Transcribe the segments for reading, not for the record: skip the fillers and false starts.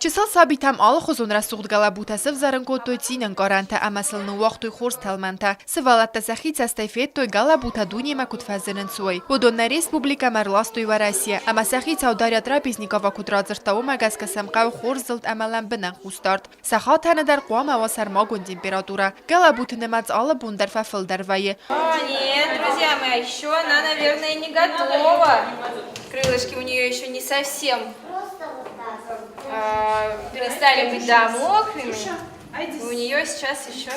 Чисел сабитам ал хузун расуғд галабутасы взарын той цинен гаранта амасылны вақтуй хорс талманта. Сывалатта сахи цастайфет той галабута дунема кутфазырын суй. Будонна республика марластуй ва Россия. Ама сахи цаударя трапезникова кутрадзырта умагас касамқав хорс зылт амалан бінен хустарт. Саха танадар қуама ва сармагун температура. Галабуты немац ала бундар фафыл дарвайы. Нет, друзья мои, еще она, наверное, не готова. Крылышки у нее еще не совсем перестали быть, да, мокрыми. У нее сейчас еще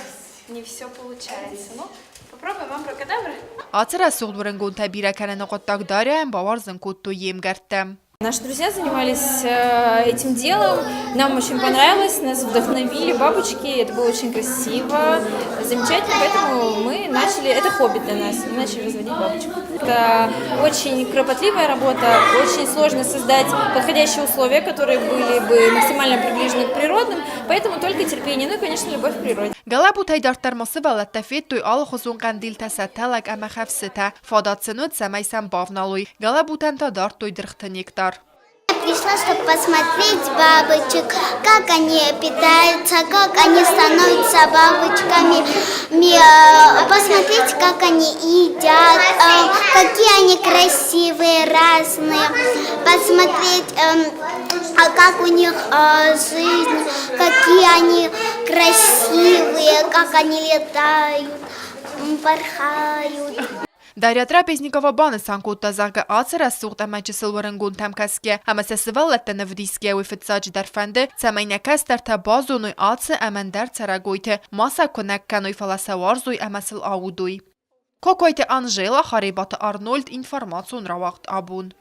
не все получается. Ну, попробуем абракадабра. Ацера суғдварын гон табира кананы qottaq даряем баварзын кутту емгартам. Наши друзья занимались этим делом, нам очень понравилось, нас вдохновили бабочки, это было очень красиво, замечательно, поэтому мы начали, это хобби для нас, мы начали разводить бабочек. Это очень кропотливая работа, очень сложно создать подходящие условия, которые были бы максимально приближены к природным, поэтому только терпение, ну и, конечно, любовь к природе. Галабутай дартармасы валаттафет той ал хузун қандил тасатталак ама хавсыта, фадатсынут самайсан бавналуй, галабутан та дарт той дырхты нектар. Пришла, чтобы посмотреть бабочек, как они питаются, как они становятся бабочками, посмотреть, как они едят, какие они красивые, разные, посмотреть, как у них жизнь, какие они красивые, как они летают, порхают. Дарья Трапезникова баны санкутта зага ацера суғт ама чысылварын гун тамкаске, ама сесываллаттаны вдиске уйфитсач дарфанды, цамайна кастарта базуной ацы амандар царагойты, маса конекканой фаласаварзуй амасыл аудуй. Кокойте Анжела, Харибата Арнольд, информацию на вақт абун.